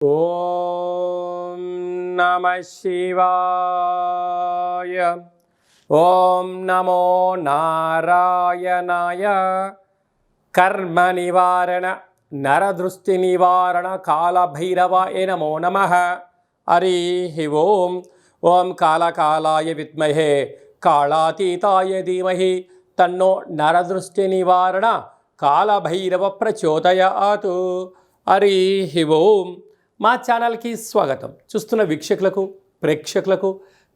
ఓం నమః శివాయ. ఓం నమో నారాయణాయ. కర్మ నివారణ నరదృష్టి నివారణ కాళభైరవాయ నమో నమః. హరి ఓం. ఓం కాళకాలాయ విద్మహే కాళాతీతాయ ధీమహి తన్నో నరదృష్టి నివారణ కాళభైరవ ప్రచోదయాత్. హరి ఓం. మా ఛానల్కి స్వాగతం. చూస్తున్న వీక్షకులకు ప్రేక్షకులకు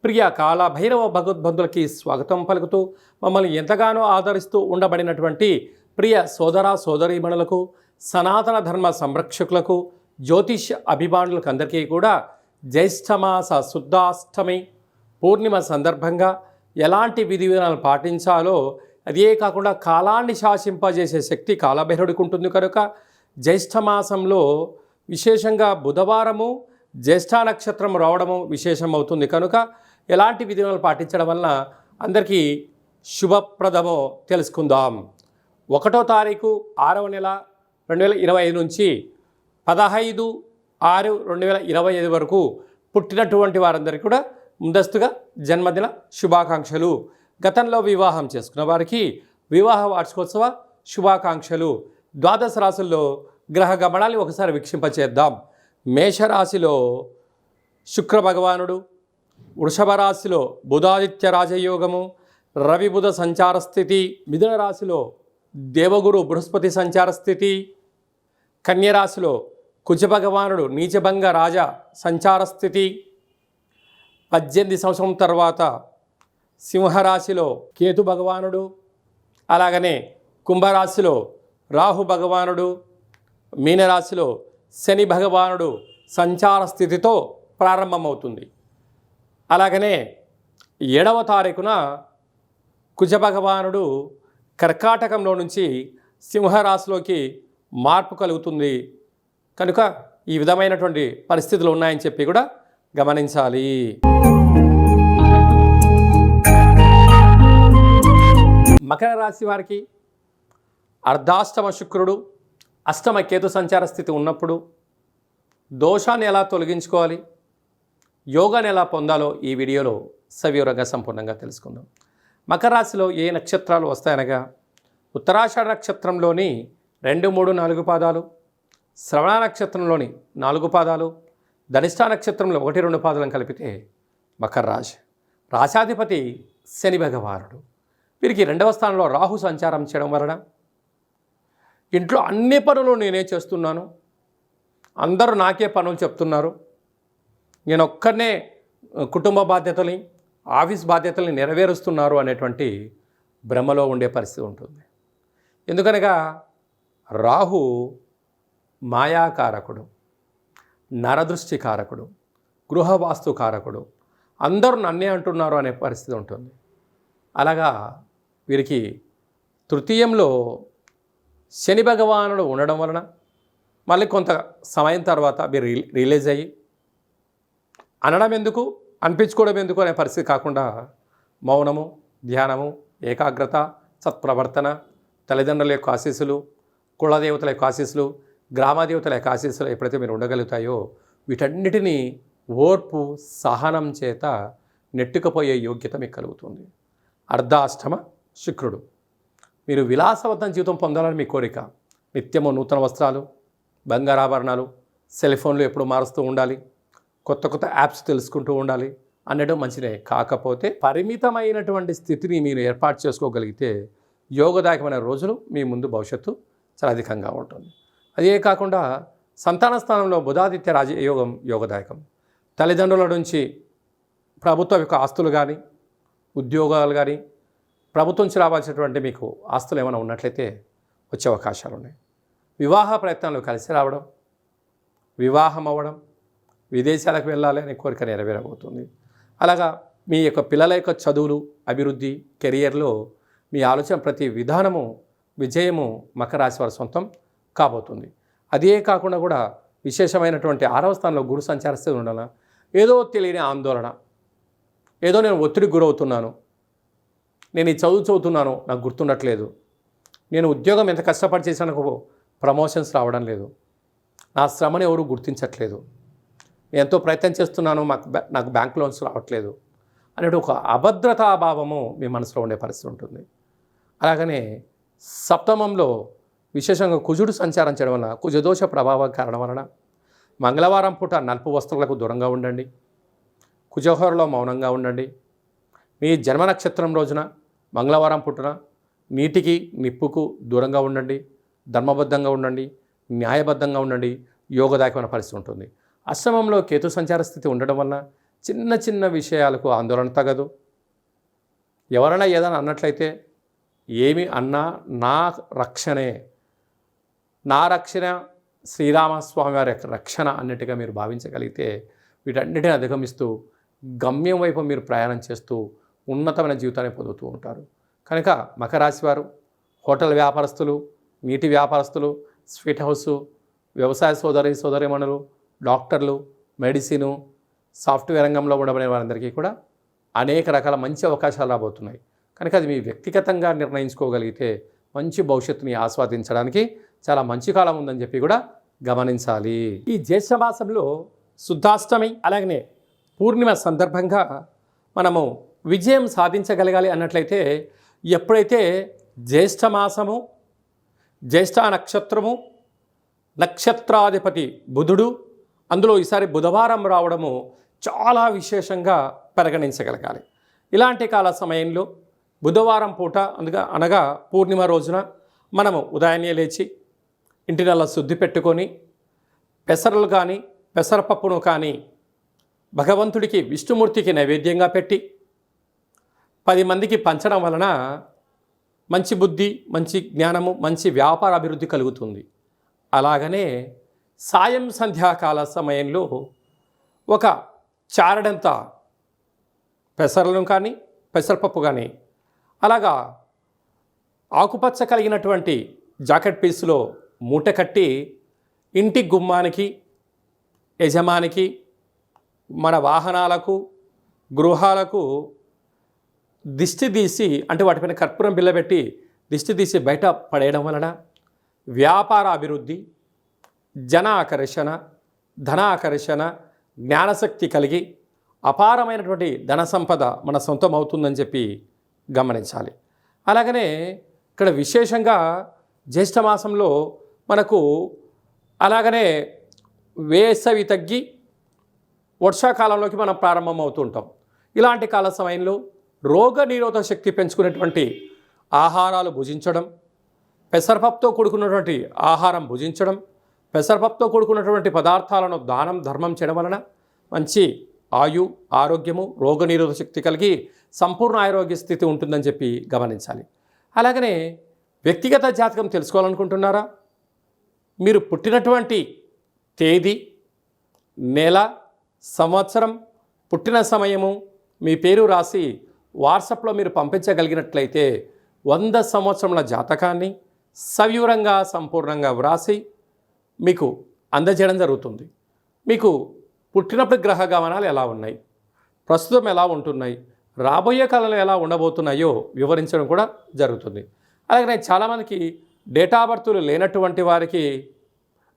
ప్రియ కాళభైరవ భగవద్బంధులకి స్వాగతం పలుకుతూ మమ్మల్ని ఎంతగానో ఆదరిస్తూ ఉండబడినటువంటి ప్రియ సోదర సోదరీమణులకు సనాతన ధర్మ సంరక్షకులకు జ్యోతిష్య అభిమానులకు అందరికీ కూడా జ్యేష్ఠమాస శుద్ధాష్టమి పూర్ణిమ సందర్భంగా ఎలాంటి విధి విధానాలు పాటించాలో, అదే కాకుండా కాలాన్ని శాసింపజేసే శక్తి కాళభైరవుడికి ఉంటుంది కనుక జ్యేష్ఠమాసంలో విశేషంగా బుధవారము జ్యేష్ఠ నక్షత్రం రావడము విశేషమవుతుంది కనుక ఎలాంటి విధానాలు పాటించడం వలన అందరికీ శుభప్రదమో తెలుసుకుందాం. 1వ తారీఖు 6వ నెల 2025 నుంచి 15/6/2025 వరకు పుట్టినటువంటి వారందరికీ కూడా ముందస్తుగా జన్మదిన శుభాకాంక్షలు. గతంలో వివాహం చేసుకున్న వారికి వివాహ వార్షికోత్సవ శుభాకాంక్షలు. ద్వాదశ రాశుల్లో గ్రహ గమనాన్ని ఒకసారి వీక్షింపచేద్దాం. మేషరాశిలో శుక్ర భగవానుడు, వృషభ రాశిలో బుధాదిత్య రాజయోగము, రవి బుధ సంచార స్థితి, మిథున రాశిలో దేవగురు బృహస్పతి సంచార స్థితి, కన్యరాశిలో కుజ భగవానుడు నీచభంగ రాజ సంచార స్థితి, 18 సంవత్సరం తర్వాత సింహరాశిలో కేతు భగవానుడు, అలాగనే కుంభరాశిలో రాహు భగవానుడు, మీనరాశిలో శని భగవానుడు సంచార స్థితితో ప్రారంభమవుతుంది. అలాగనే 7వ తారీఖున కుజ భగవానుడు కర్కాటకంలో నుంచి సింహరాశిలోకి మార్పు కలుగుతుంది కనుక ఈ విధమైనటువంటి పరిస్థితులు ఉన్నాయని చెప్పి కూడా గమనించాలి. మకర రాశి వారికి అర్ధాష్టమ శుక్రుడు అష్టమ కేతు సంచార స్థితి ఉన్నప్పుడు దోషాన్ని ఎలా తొలగించుకోవాలి, యోగాన్ని ఎలా పొందాలో ఈ వీడియోలో సవివరంగా సంపూర్ణంగా తెలుసుకుందాం. మకర రాశిలో ఏ నక్షత్రాలు వస్తాయనగా ఉత్తరాషాఢ నక్షత్రంలోని 2, 3, 4 పాదాలు, శ్రవణ నక్షత్రంలోని 4 పాదాలు, ధనిష్ఠా నక్షత్రంలో 1, 2 పాదాలను కలిపితే మకర రాశి. రాశాధిపతి శని భగవానుడు. వీరికి 2వ స్థానంలో రాహు సంచారం చేయడం వలన ఇంట్లో అన్ని పనులు నేనే చేస్తున్నాను, అందరూ నాకే పనులు చెప్తున్నారు, నేను ఒక్కనే కుటుంబ బాధ్యతల్ని ఆఫీస్ బాధ్యతల్ని నెరవేరుస్తున్నారు అనేటువంటి భ్రమలో ఉండే పరిస్థితి ఉంటుంది. ఎందుకనగా రాహు మాయాకారకుడు, నరదృష్టి కారకుడు, గృహవాస్తు కారకుడు, అందరూ నన్నే అంటున్నారు అనే పరిస్థితి ఉంటుంది. అలాగా వీరికి తృతీయంలో శని భగవానుడు ఉండడం వలన మళ్ళీ కొంత సమయం తర్వాత మీరు రిలీజ్ అయ్యి అనడం ఎందుకు అనిపించుకోవడం ఎందుకు అనే పరిస్థితి కాకుండా మౌనము, ధ్యానము, ఏకాగ్రత, సత్ప్రవర్తన, తల్లిదండ్రుల యొక్క ఆశీస్సులు, కులదేవతల యొక్క ఆశీస్సులు, గ్రామదేవతల యొక్క ఆశీస్సులు ఎప్పుడైతే మీరు ఉండగలుగుతాయో వీటన్నిటినీ ఓర్పు సహనం చేత నెట్టుకుపోయే యోగ్యత మీకు కలుగుతుంది. అర్ధాష్టమ శుక్రుడు. మీరు విలాసవంతం జీవితం పొందాలని మీ కోరిక. నిత్యము నూతన వస్త్రాలు, బంగారాభరణాలు, సెల్ ఫోన్లు ఎప్పుడు మారుస్తూ ఉండాలి, కొత్త కొత్త యాప్స్ తెలుసుకుంటూ ఉండాలి అనడం మంచిదే. కాకపోతే పరిమితమైనటువంటి స్థితిని మీరు ఏర్పాటు చేసుకోగలిగితే యోగదాయకమైన రోజులు మీ ముందు భవిష్యత్తు చాలా అధికంగా ఉంటుంది. అదే కాకుండా సంతాన స్థానంలో బుధాదిత్య రాజయోగం యోగదాయకం. తల్లిదండ్రుల నుంచి ప్రభుత్వ యొక్క ఆస్తులు కానీ, ఉద్యోగాలు కానీ, ప్రభుత్వం నుంచి రావాల్సినటువంటి మీకు ఆస్తులు ఏమైనా ఉన్నట్లయితే వచ్చే అవకాశాలు ఉన్నాయి. వివాహ ప్రయత్నాలు కలిసి రావడం, వివాహం అవ్వడం, విదేశాలకు వెళ్ళాలి అనే కోరిక నెరవేరబోతుంది. అలాగా మీ యొక్క పిల్లల యొక్క చదువులు, అభివృద్ధి, కెరియర్లో మీ ఆలోచన ప్రతి విధానము విజయము మకర రాశి వారి సొంతం కాబోతుంది. అదే కాకుండా కూడా విశేషమైనటువంటి 6వ స్థానంలో గురు సంచారిస్తూ ఉండాల. ఏదో తెలియని ఆందోళన, ఏదో నేను ఒత్తిడికి గురవుతున్నాను, నేను ఈ చదువుతున్నాను నాకు గుర్తుండట్లేదు, నేను ఉద్యోగం ఎంత కష్టపడి చేశాను ప్రమోషన్స్ రావడం లేదు, నా శ్రమను ఎవరు గుర్తించట్లేదు, నేను ఎంతో ప్రయత్నం చేస్తున్నాను, నాకు బ్యాంక్ లోన్స్ రావట్లేదు అనే ఒక అభద్రతాభావము మీ మనసులో ఉండే పరిస్థితి ఉంటుంది. అలాగనే సప్తమంలో విశేషంగా కుజుడు సంచారం చేయడం వలన, కుజదోష ప్రభావం కారణం వలన మంగళవారం పూట నలుపు వస్తువులకు దూరంగా ఉండండి, కుజహోరలో మౌనంగా ఉండండి. మీ జన్మ నక్షత్రం రోజున మంగళవారం పుట్టున నీటికి నిప్పుకు దూరంగా ఉండండి, ధర్మబద్ధంగా ఉండండి, న్యాయబద్ధంగా ఉండండి. యోగదాయకమైన పరిస్థితి ఉంటుంది. అష్టమంలో కేతు సంచార స్థితి ఉండడం వలన చిన్న చిన్న విషయాలకు ఆందోళన తగదు. ఎవరైనా ఏదైనా అన్నట్లయితే ఏమి అన్నా నా రక్షణే, నా రక్షణ శ్రీరామస్వామి వారి రక్షణ అన్నట్టుగా మీరు భావించగలిగితే వీటన్నిటిని అధిగమిస్తూ గమ్యం వైపు మీరు ప్రయాణం చేస్తూ ఉన్నతమైన జీవితాన్ని పొందుతూ ఉంటారు. కనుక మకర రాశి వారు హోటల్ వ్యాపారస్తులు, నీటి వ్యాపారస్తులు, స్వీట్ హౌసు, వ్యవసాయ సోదరీమణులు, డాక్టర్లు, మెడిసిను, సాఫ్ట్వేర్ రంగంలో ఉండబడిన వారందరికీ కూడా అనేక రకాల మంచి అవకాశాలు రాబోతున్నాయి. కనుక అది మీ వ్యక్తిగతంగా నిర్ణయించుకోగలిగితే మంచి భవిష్యత్తుని ఆస్వాదించడానికి చాలా మంచి కాలం ఉందని చెప్పి కూడా గమనించాలి. ఈ జ్యేష్ఠ మాసంలో శుద్ధాష్టమి అలాగనే పూర్ణిమ సందర్భంగా మనము విజయం సాధించగలగాలి అన్నట్లయితే ఎప్పుడైతే జ్యేష్ఠ మాసము, జ్యేష్ఠ నక్షత్రము, నక్షత్రాధిపతి బుధుడు, అందులో ఈసారి బుధవారం రావడము చాలా విశేషంగా పరిగణించగలగాలి. ఇలాంటి కాల సమయంలో బుధవారం పూట అనగా పూర్ణిమ రోజున మనము ఉదయాన్నే లేచి ఇంటినల్లా శుద్ధి పెట్టుకొని పెసరలు కానీ పెసరపప్పును కానీ భగవంతుడికి విష్ణుమూర్తికి నైవేద్యంగా పెట్టి 10 మందికి పంచడం వలన మంచి బుద్ధి, మంచి జ్ఞానము, మంచి వ్యాపార అభివృద్ధి కలుగుతుంది. అలాగనే సాయం సంధ్యాకాల సమయంలో ఒక చారడంత పెసరలను కానీ పెసరపప్పు కానీ అలాగా ఆకుపచ్చ కలిగినటువంటి జాకెట్ పీసులో మూట కట్టి ఇంటి గుమ్మానికి, యజమానికి, మన వాహనాలకు, గృహాలకు దిష్టి తీసి అంటే వాటిపైన కర్పూరం బిళ్ళ పెట్టి దిష్టి తీసి బయట పడేయడం వలన వ్యాపార అభివృద్ధి, జన ఆకర్షణ, ధన ఆకర్షణ, జ్ఞానశక్తి కలిగి అపారమైనటువంటి ధన సంపద మన సొంతం అవుతుందని చెప్పి గమనించాలి. అలాగనే ఇక్కడ విశేషంగా జ్యేష్ఠ మాసంలో మనకు అలాగనే వేసవి తగ్గి వర్షాకాలంలోకి మనం ప్రారంభమవుతూ ఉంటాం. ఇలాంటి కాల సమయంలో రోగ నిరోధక శక్తి పెంచుకునేటువంటి ఆహారాలు భుజించడం, పెసరపప్పుతో కూడుకున్నటువంటి ఆహారం భుజించడం, పెసరపప్పుతో కూడుకున్నటువంటి పదార్థాలను దానం ధర్మం చేయడం వలన మంచి ఆరోగ్యము, రోగ నిరోధక శక్తి కలిగి సంపూర్ణ ఆరోగ్య స్థితి ఉంటుందని చెప్పి గమనించాలి. అలాగనే వ్యక్తిగత జాతకం తెలుసుకోవాలనుకుంటున్నారా? మీరు పుట్టినటువంటి తేదీ, నెల, సంవత్సరం, పుట్టిన సమయము, మీ పేరు రాసి వాట్సాప్లో మీరు పంపించగలిగినట్లయితే 100 సంవత్సరముల జాతకాన్ని సవివరంగా సంపూర్ణంగా వ్రాసి మీకు అందజేయడం జరుగుతుంది. మీకు పుట్టినప్పుడు గ్రహ గమనాలు ఎలా ఉన్నాయి, ప్రస్తుతం ఎలా ఉంటున్నాయి, రాబోయే కాలంలో ఎలా ఉండబోతున్నాయో వివరించడం కూడా జరుగుతుంది. అలాగే చాలామందికి డేటా బర్త్లు లేనటువంటి వారికి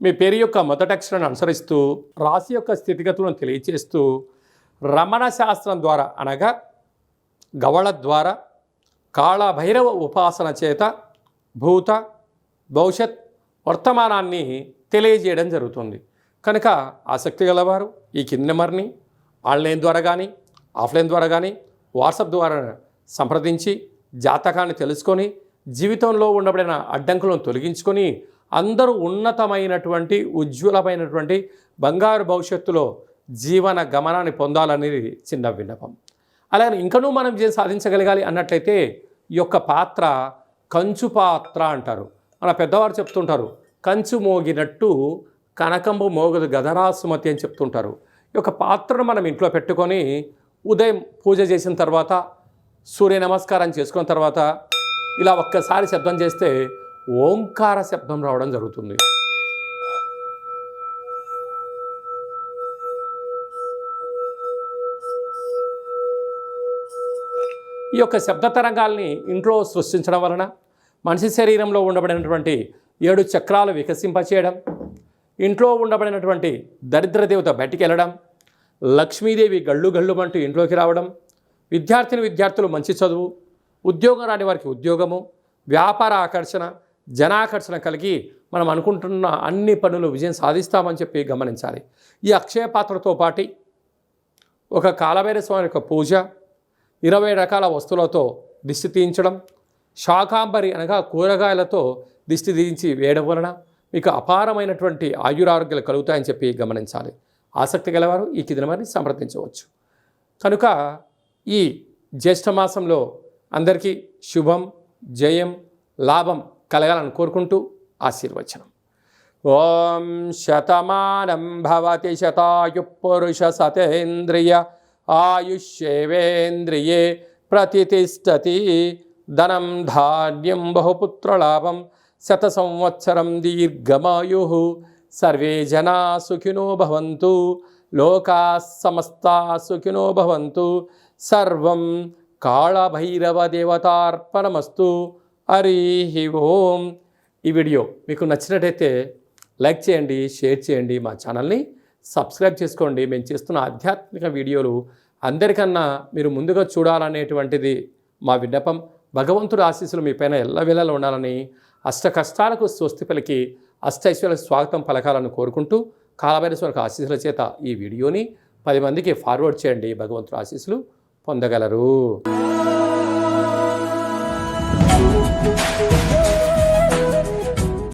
మీ పేరు యొక్క మొదటి అక్షరాన్ని అనుసరిస్తూ రాశి యొక్క స్థితిగతులను తెలియచేస్తూ రమణ శాస్త్రం ద్వారా అనగా గవళ ద్వారా కాళభైరవ ఉపాసన చేత భూత భవిష్యత్ వర్తమానాన్ని తెలియజేయడం జరుగుతుంది. కనుక ఆసక్తి గలవారు ఈ కింది నెంబర్ని ఆన్లైన్ ద్వారా కానీ ఆఫ్లైన్ ద్వారా కానీ వాట్సాప్ ద్వారా సంప్రదించి జాతకాన్ని తెలుసుకొని జీవితంలో ఉండబడిన అడ్డంకులను తొలగించుకొని అందరూ ఉన్నతమైనటువంటి ఉజ్వలమైనటువంటి బంగారు భవిష్యత్తులో జీవన గమనాన్ని పొందాలనేది చిన్న విన్నపం. అలాగే ఇంకనూ మనం సాధించగలగాలి అన్నట్లయితే ఈ యొక్క పాత్ర కంచు పాత్ర అంటారు. మన పెద్దవారు చెప్తుంటారు, కంచు మోగినట్టు కనకంబు మోగదు గదరా సుమతి అని చెప్తుంటారు. ఈ యొక్క పాత్రను మనం ఇంట్లో పెట్టుకొని ఉదయం పూజ చేసిన తర్వాత, సూర్య నమస్కారం చేసుకున్న తర్వాత ఇలా ఒక్కసారి శబ్దం చేస్తే ఓంకార శబ్దం రావడం జరుగుతుంది. ఈ యొక్క శబ్ద తరంగాల్ని ఇంట్లో సృష్టించడం వలన మనిషి శరీరంలో ఉండబడినటువంటి 7 చక్రాలు వికసింపచేయడం, ఇంట్లో ఉండబడినటువంటి దరిద్ర దేవత బయటికి వెళ్ళడం, లక్ష్మీదేవి గళ్ళు గళ్ళుమంటూ ఇంట్లోకి రావడం, విద్యార్థులు మంచి చదువు, ఉద్యోగం రాని వారికి ఉద్యోగము, వ్యాపార ఆకర్షణ, జనాకర్షణ కలిగి మనం అనుకుంటున్న అన్ని పనులు విజయం సాధిస్తామని చెప్పి గమనించాలి. ఈ అక్షయ పాత్రతో పాటు ఒక కాలభైరవ స్వామి యొక్క పూజ, 20 రకాల వస్తువులతో దిష్టి తీయించడం, శాకాంబరి అనగా కూరగాయలతో దిష్టి తీయించి వేయడం వలన మీకు అపారమైనటువంటి ఆయురారోగ్యాలు కలుగుతాయని చెప్పి గమనించాలి. ఆసక్తి గలవారు ఈ దినమని సంప్రదించవచ్చు. కనుక ఈ జ్యేష్ఠ మాసంలో అందరికీ శుభం, జయం, లాభం కలగాలని కోరుకుంటూ ఆశీర్వచనం. ఓం శతమానం భవతి శతాయు పురుష సతేంద్రియ ఆయుష్యేవేంద్రియే ప్రతిష్టతి. ధనం ధాన్యం బహుపుత్రలాభం శత సంవత్సరం దీర్ఘమాయు. సర్వే జనా సుఖినో భవంతు. లోకా సమస్తా సుఖినో భవంతు. సర్వం కాళభైరవ దేవతార్పణమస్తు. హరి ఓం. ఈ వీడియో మీకు నచ్చినట్టయితే లైక్ చేయండి, షేర్ చేయండి, మా ఛానల్ని సబ్స్క్రైబ్ చేసుకోండి. మేము చేస్తున్న ఆధ్యాత్మిక వీడియోలు అందరికన్నా మీరు ముందుగా చూడాలనేటువంటిది మా విన్నపం. భగవంతుడి ఆశీస్సులు మీ పైన ఎల్లవేళలా ఉండాలని, అష్ట కష్టాలకు స్వస్తి పలికి అష్టైశ్వర్యాలకు స్వాగతం పలకాలని కోరుకుంటూ కాలభైరవ ఆశీస్సుల చేత ఈ వీడియోని 10 మందికి ఫార్వర్డ్ చేయండి. భగవంతుడి ఆశీస్సులు పొందగలరు.